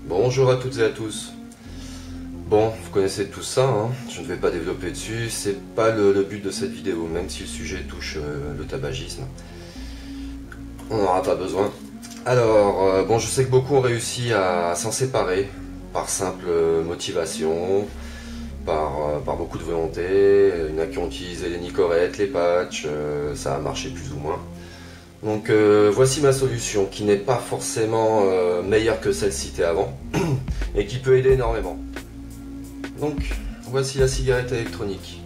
Bonjour à toutes et à tous. Bon, vous connaissez tout ça, hein. Je ne vais pas développer dessus, c'est pas le but de cette vidéo, même si le sujet touche le tabagisme. On n'en aura pas besoin. Alors, bon, je sais que beaucoup ont réussi à s'en séparer par simple motivation, par beaucoup de volonté. Il y en a qui ont utilisé les nicorettes, les patchs, ça a marché plus ou moins. Donc voici ma solution qui n'est pas forcément meilleure que celle citée avant et qui peut aider énormément. Donc voici la cigarette électronique.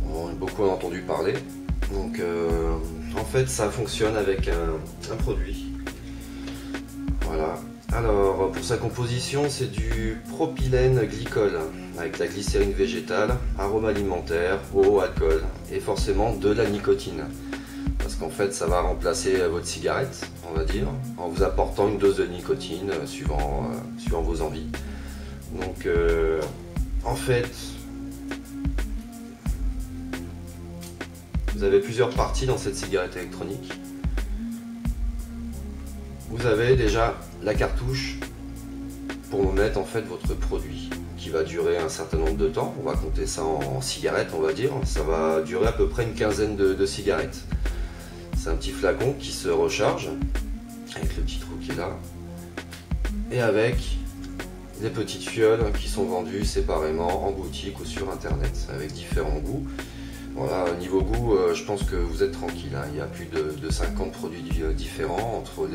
Bon, beaucoup ont entendu parler. Donc en fait ça fonctionne avec un produit. Voilà. Alors pour sa composition c'est du propylène glycol avec la glycérine végétale, arôme alimentaire, eau, alcool et forcément de la nicotine. Parce qu'en fait ça va remplacer votre cigarette, on va dire, en vous apportant une dose de nicotine suivant vos envies. Donc en fait vous avez plusieurs parties dans cette cigarette électronique. Vous avez déjà la cartouche pour mettre en fait votre produit qui va durer un certain nombre de temps. On va compter ça en cigarettes, on va dire. Ça va durer à peu près une quinzaine de cigarettes. C'est un petit flacon qui se recharge avec le petit trou qui est là et avec des petites fioles qui sont vendues séparément en boutique ou sur internet avec différents goûts. Voilà, niveau goût, je pense que vous êtes tranquille, hein. Il y a plus de 50 produits différents entre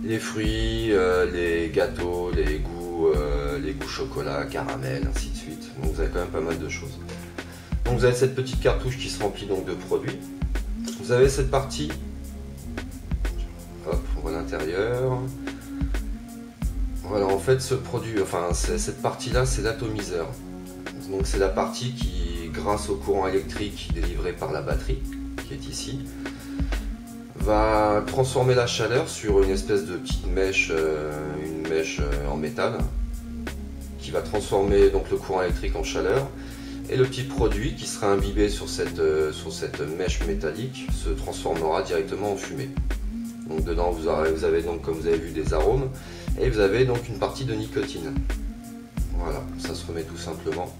les fruits, les gâteaux, les goûts chocolat, caramel, ainsi de suite. Donc vous avez quand même pas mal de choses. Donc vous avez cette petite cartouche qui se remplit donc de produits. Vous avez cette partie, hop, on voit l'intérieur. Voilà, en fait ce produit, enfin cette partie là c'est l'atomiseur. Donc c'est la partie qui, grâce au courant électrique délivré par la batterie, qui est ici, va transformer la chaleur sur une espèce de petite mèche, une mèche en métal, qui va transformer donc le courant électrique en chaleur. Et le petit produit qui sera imbibé sur cette mèche métallique se transformera directement en fumée. Donc dedans vous avez donc, comme vous avez vu, des arômes et vous avez donc une partie de nicotine. Voilà, ça se remet tout simplement.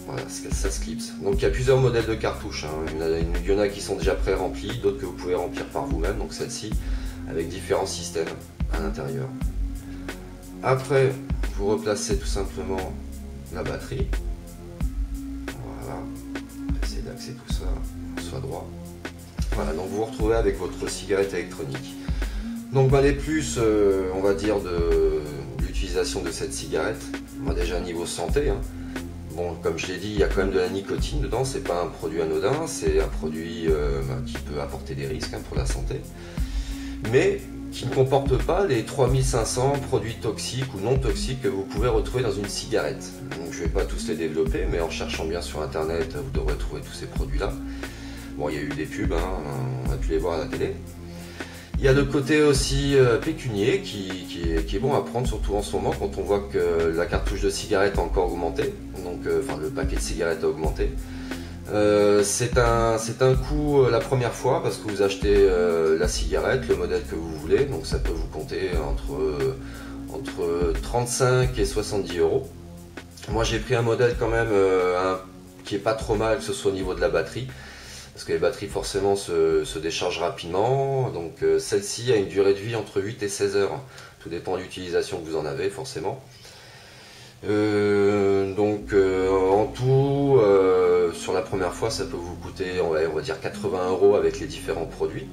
Voilà, ça se clipse. Donc il y a plusieurs modèles de cartouches, hein. Il y en a qui sont déjà pré-remplis, d'autres que vous pouvez remplir par vous-même, donc celle-ci avec différents systèmes à l'intérieur. Après, vous replacez tout simplement la batterie. Voilà, on va essayer d'axer tout ça, soit droit. Voilà, donc vous vous retrouvez avec votre cigarette électronique. Donc les plus, on va dire, de l'utilisation de cette cigarette, moi déjà niveau santé, hein. Bon, comme je l'ai dit, il y a quand même de la nicotine dedans, c'est pas un produit anodin, c'est un produit qui peut apporter des risques, hein, pour la santé, mais qui ne comporte pas les 3500 produits toxiques ou non toxiques que vous pouvez retrouver dans une cigarette. Donc je ne vais pas tous les développer, mais en cherchant bien sur internet, vous devrez trouver tous ces produits-là. Bon, il y a eu des pubs, hein, on a pu les voir à la télé. Il y a le côté aussi pécunier qui est bon à prendre, surtout en ce moment quand on voit que la cartouche de cigarette a encore augmenté, donc enfin le paquet de cigarettes a augmenté. C'est un coût la première fois parce que vous achetez la cigarette, le modèle que vous voulez, donc ça peut vous compter entre 35 et 70 euros. Moi j'ai pris un modèle quand même qui est pas trop mal, que ce soit au niveau de la batterie. Parce que les batteries forcément se déchargent rapidement, donc celle-ci a une durée de vie entre 8 et 16 heures, tout dépend de l'utilisation que vous en avez forcément. Donc en tout, sur la première fois ça peut vous coûter, on va dire 80 euros avec les différents produits.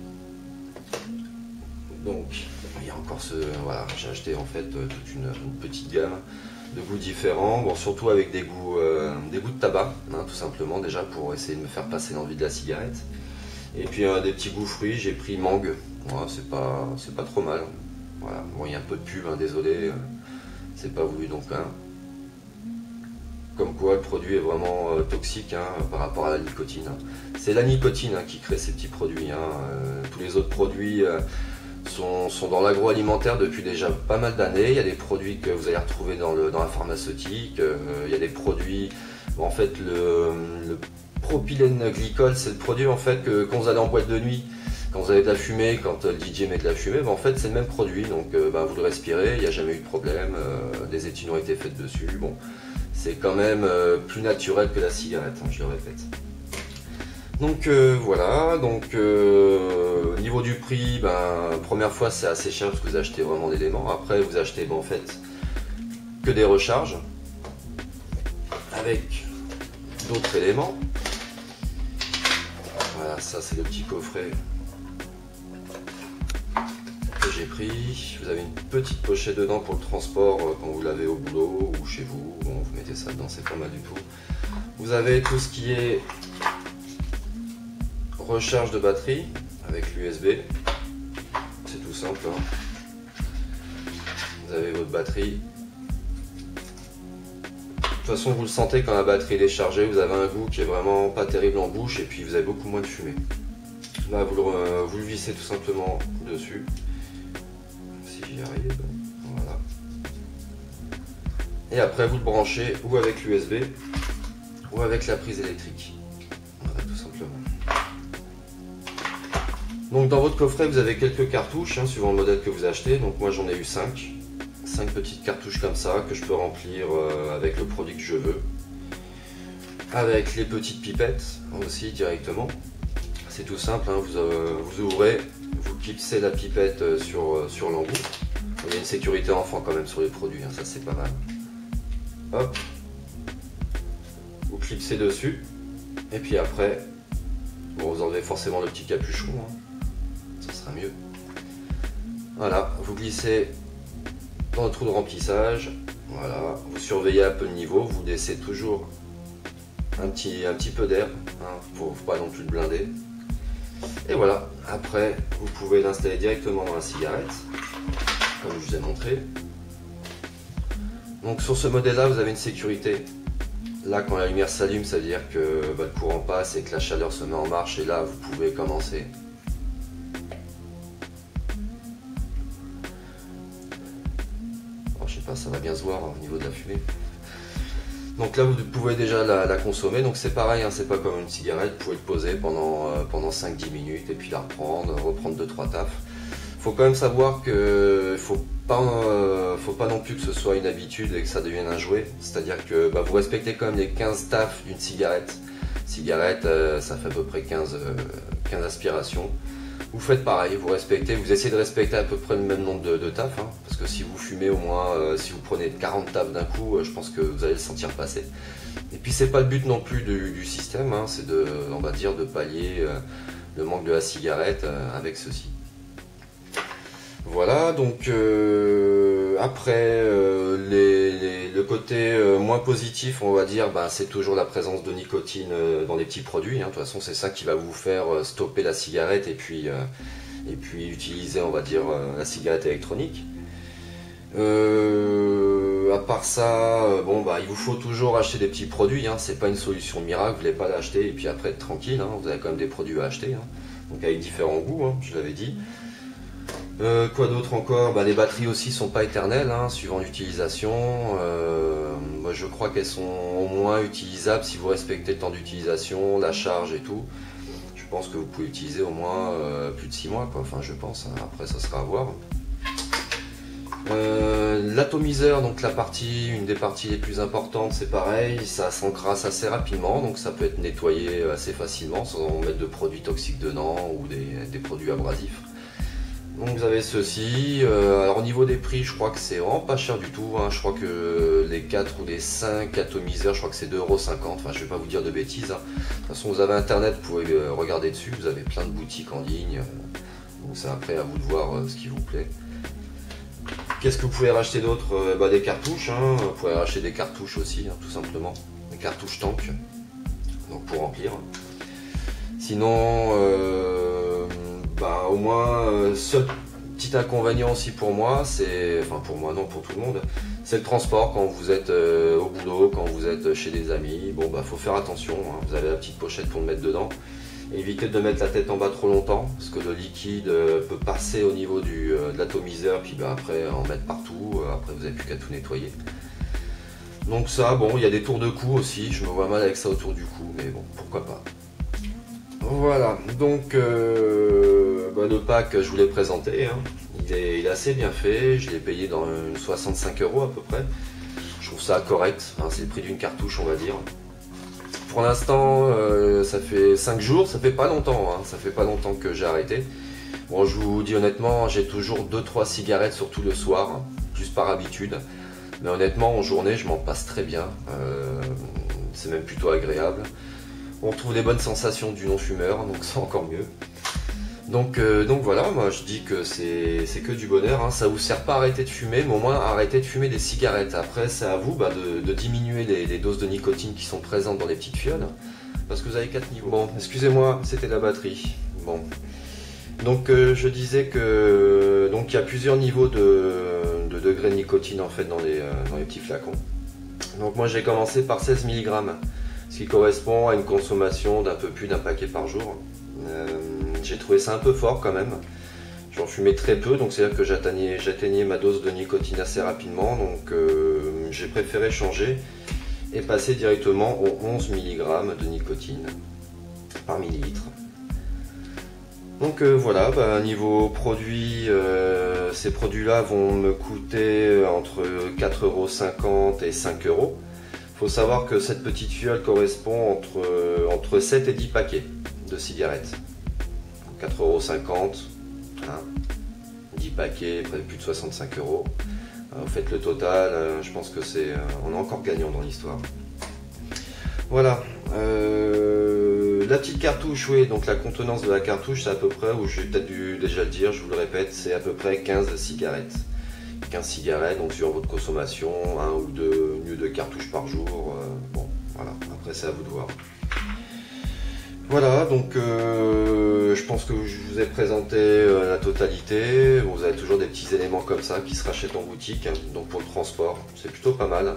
Donc il y a encore voilà, j'ai acheté en fait toute une petite gamme de goûts différents, bon, surtout avec des goûts de tabac, hein, tout simplement, déjà pour essayer de me faire passer l'envie de la cigarette. Et puis des petits goûts fruits, j'ai pris mangue, voilà, c'est pas trop mal. Voilà. Bon, il y a un peu de pub, hein, désolé, c'est pas voulu donc. Hein. Comme quoi le produit est vraiment toxique, hein, par rapport à la nicotine. C'est la nicotine, hein, qui crée ces petits produits. Hein. Tous les autres produits sont dans l'agroalimentaire depuis déjà pas mal d'années. Il y a des produits que vous allez retrouver dans la pharmaceutique. Il y a des produits, en fait le propylène glycol, c'est le produit en fait que quand vous allez en boîte de nuit, Quand vous avez de la fumée, quand le DJ met de la fumée, en fait c'est le même produit, donc vous le respirez, il n'y a jamais eu de problème, des études ont été faites dessus, bon, c'est quand même plus naturel que la cigarette, hein, je le répète. Donc voilà, donc au niveau du prix, première fois c'est assez cher parce que vous achetez vraiment d'éléments, après vous achetez en fait que des recharges, avec d'autres éléments. Voilà, ça c'est le petit coffret que j'ai pris. Vous avez une petite pochette dedans pour le transport quand vous l'avez au boulot ou chez vous. Bon, vous mettez ça dedans, c'est pas mal du tout. Vous avez tout ce qui est recharge de batterie avec l'USB. C'est tout simple, hein. Vous avez votre batterie. De toute façon, vous le sentez quand la batterie est chargée, vous avez un goût qui est vraiment pas terrible en bouche et puis vous avez beaucoup moins de fumée. Là, vous le vissez tout simplement dessus. Si j'y arrive, voilà. Et après, vous le branchez ou avec l'USB ou avec la prise électrique. Voilà, tout simplement. Donc, dans votre coffret, vous avez quelques cartouches, hein, suivant le modèle que vous achetez. Donc, moi, j'en ai eu 5. 5 petites cartouches comme ça que je peux remplir avec le produit que je veux, avec les petites pipettes aussi directement. C'est tout simple, hein, vous ouvrez, vous clipsez la pipette sur l'embout. Il y a une sécurité enfant quand même sur les produits, hein, ça c'est pas mal. Hop, vous clipsez dessus et puis après vous enlevez forcément le petit capuchon, hein, ça sera mieux. Voilà, vous glissez dans le trou de remplissage, voilà, vous surveillez un peu le niveau, vous laissez toujours un petit peu d'air, hein, faut pas non plus le blinder. Et voilà, après vous pouvez l'installer directement dans la cigarette, comme je vous ai montré. Donc sur ce modèle là, vous avez une sécurité. Là quand la lumière s'allume, ça veut dire que le courant passe et que la chaleur se met en marche, et là vous pouvez commencer. Je sais pas, ça va bien se voir au niveau de la fumée. Donc là vous pouvez déjà la consommer, donc c'est pareil, hein, c'est pas comme une cigarette, vous pouvez le poser pendant 5-10 minutes et puis la reprendre 2-3 tafs. Faut quand même savoir que faut pas non plus que ce soit une habitude et que ça devienne un jouet, c'est-à-dire que vous respectez quand même les 15 tafs d'une cigarette. Cigarette, ça fait à peu près 15 aspirations. Vous faites pareil, vous essayez de respecter à peu près le même nombre de tafs, hein, parce que si vous fumez au moins, si vous prenez 40 tafs d'un coup, je pense que vous allez le sentir passer. Et puis c'est pas le but non plus du système, hein, c'est on va dire, de pallier le manque de la cigarette avec ceci. Voilà, donc après le côté moins positif, on va dire, c'est toujours la présence de nicotine dans les petits produits, hein. De toute façon c'est ça qui va vous faire stopper la cigarette et puis utiliser, on va dire, la cigarette électronique. À part ça, il vous faut toujours acheter des petits produits, hein. C'est pas une solution miracle, vous ne voulez pas l'acheter et puis après être tranquille, hein. Vous avez quand même des produits à acheter, hein. Donc avec différents goûts, hein, je l'avais dit. Quoi d'autre encore, les batteries aussi sont pas éternelles, hein, suivant l'utilisation. Moi je crois qu'elles sont au moins utilisables si vous respectez le temps d'utilisation, la charge et tout. Je pense que vous pouvez utiliser au moins plus de 6 mois, quoi. Enfin je pense, hein. Après ça sera à voir. L'atomiseur, donc une des parties les plus importantes, c'est pareil, ça s'encrasse assez rapidement, donc ça peut être nettoyé assez facilement sans mettre de produits toxiques dedans ou des produits abrasifs. Donc vous avez ceci. Alors au niveau des prix, je crois que c'est vraiment pas cher du tout, hein. Je crois que les 4 ou les 5 atomiseurs, je crois que c'est 2,50 €. Enfin je vais pas vous dire de bêtises, hein. De toute façon vous avez internet, vous pouvez regarder dessus, vous avez plein de boutiques en ligne, donc c'est après à vous de voir ce qui vous plaît. Qu'est-ce que vous pouvez racheter d'autre? Des cartouches, hein. Vous pouvez racheter des cartouches aussi, hein, tout simplement, des cartouches tank, donc pour remplir. Sinon au moins, seul petit inconvénient aussi pour moi, pour moi non, pour tout le monde, c'est le transport quand vous êtes au boulot, quand vous êtes chez des amis. Faut faire attention, hein. Vous avez la petite pochette pour le mettre dedans. Évitez de mettre la tête en bas trop longtemps, parce que le liquide peut passer au niveau de l'atomiseur, puis après en mettre partout, après vous n'avez plus qu'à tout nettoyer. Donc ça, il y a des tours de cou aussi, je me vois mal avec ça autour du cou, mais bon, pourquoi pas. Voilà, donc le pack, je vous l'ai présenté, hein. Il est assez bien fait, je l'ai payé dans 65 € à peu près. Je trouve ça correct, hein, c'est le prix d'une cartouche on va dire. Pour l'instant, ça fait 5 jours, ça fait pas longtemps, hein, ça fait pas longtemps que j'ai arrêté. Bon, je vous dis honnêtement, j'ai toujours 2-3 cigarettes, surtout le soir, juste par habitude. Mais honnêtement, en journée, je m'en passe très bien, c'est même plutôt agréable. On retrouve les bonnes sensations du non-fumeur, donc c'est encore mieux. Donc voilà, moi je dis que c'est que du bonheur, hein. Ça vous sert pas à arrêter de fumer, mais au moins arrêter de fumer des cigarettes. Après c'est à vous de diminuer les doses de nicotine qui sont présentes dans les petites fioles, parce que vous avez 4 niveaux. Bon, excusez-moi, c'était la batterie. Bon, donc je disais que il y a plusieurs niveaux de degrés de nicotine en fait dans les petits flacons. Donc moi j'ai commencé par 16 mg, ce qui correspond à une consommation d'un peu plus d'un paquet par jour. J'ai trouvé ça un peu fort quand même. J'en fumais très peu, donc c'est-à-dire que j'atteignais ma dose de nicotine assez rapidement, donc j'ai préféré changer et passer directement aux 11 mg de nicotine par millilitre. Donc voilà, niveau produit, ces produits-là vont me coûter entre 4,50 € et 5 €. Il faut savoir que cette petite fiole correspond entre 7 et 10 paquets de cigarettes. 4,50 €, hein, 10 paquets, près de plus de 65 €. Vous faites le total, je pense que on est encore gagnant dans l'histoire. Voilà. La petite cartouche, oui, donc la contenance de la cartouche, c'est à peu près, ou j'ai peut-être dû déjà le dire, je vous le répète, c'est à peu près 15 cigarettes. 15 cigarettes, donc sur votre consommation, 1 ou 2 cartouches par jour. Bon, voilà, après c'est à vous de voir. Voilà, donc je pense que je vous ai présenté la totalité. Vous avez toujours des petits éléments comme ça qui se rachètent en boutique, donc pour le transport, c'est plutôt pas mal.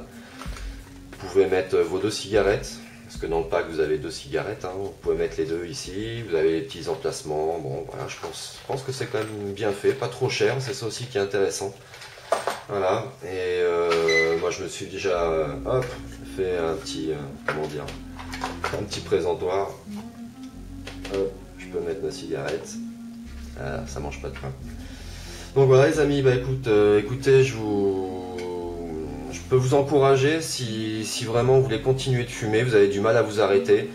Vous pouvez mettre vos 2 cigarettes, parce que dans le pack vous avez 2 cigarettes, hein. Vous pouvez mettre les 2 ici, vous avez les petits emplacements. Bon, voilà, je pense que c'est quand même bien fait, pas trop cher, c'est ça aussi qui est intéressant. Voilà, et moi je me suis déjà fait un petit, comment dire, un petit présentoir. Hop, je peux mettre ma cigarette. Ah, ça mange pas de pain. Donc voilà les amis, écoutez, je peux vous encourager si vraiment vous voulez continuer de fumer, vous avez du mal à vous arrêter.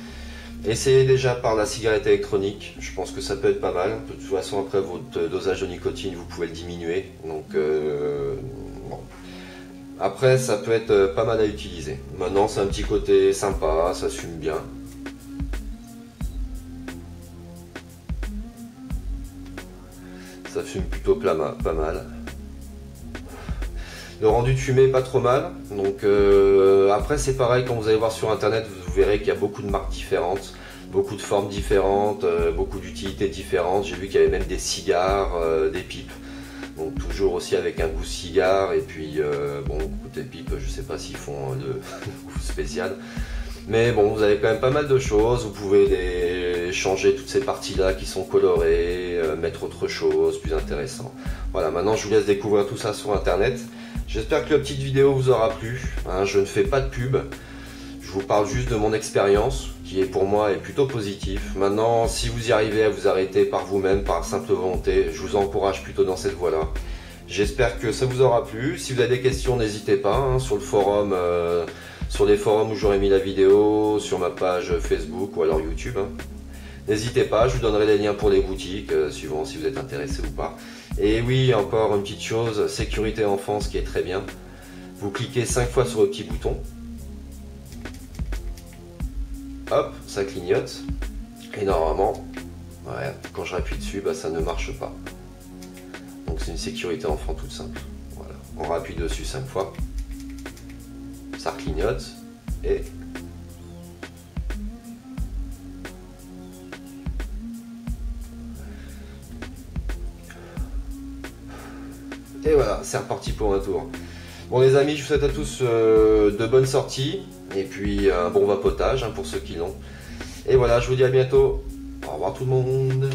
Essayez déjà par la cigarette électronique, je pense que ça peut être pas mal. De toute façon après votre dosage de nicotine vous pouvez le diminuer. Donc bon. Après ça peut être pas mal à utiliser. Maintenant c'est un petit côté sympa, ça se fume bien. Ça fume plutôt pas mal. Le rendu de fumée pas trop mal. Donc après c'est pareil, quand vous allez voir sur internet, vous verrez qu'il y a beaucoup de marques différentes, beaucoup de formes différentes, beaucoup d'utilités différentes. J'ai vu qu'il y avait même des cigares, des pipes. Donc toujours aussi avec un goût cigare. Et puis bon, côté pipe, je sais pas s'ils font de goût spécial. Mais bon, vous avez quand même pas mal de choses. Vous pouvez changer toutes ces parties-là qui sont colorées, mettre autre chose, plus intéressant. Voilà, maintenant je vous laisse découvrir tout ça sur internet. J'espère que la petite vidéo vous aura plu. Hein, je ne fais pas de pub. Je vous parle juste de mon expérience, qui est pour moi est plutôt positif. Maintenant, si vous y arrivez à vous arrêter par vous-même, par simple volonté, je vous encourage plutôt dans cette voie-là. J'espère que ça vous aura plu. Si vous avez des questions, n'hésitez pas, hein, sur le forum. Sur les forums où j'aurai mis la vidéo, sur ma page Facebook ou alors YouTube. Hein. N'hésitez pas, je vous donnerai les liens pour les boutiques, suivant si vous êtes intéressé ou pas. Et oui, encore une petite chose, sécurité enfance qui est très bien. Vous cliquez 5 fois sur le petit bouton. Hop, ça clignote. Et normalement, ouais, quand je rappuie dessus, ça ne marche pas. Donc c'est une sécurité enfant toute simple. Voilà. On rappuie dessus 5 fois. Ça clignote et voilà, c'est reparti pour un tour. Bon les amis, je vous souhaite à tous de bonnes sorties et puis un bon vapotage, hein, pour ceux qui l'ont. Et voilà, je vous dis à bientôt. Au revoir tout le monde.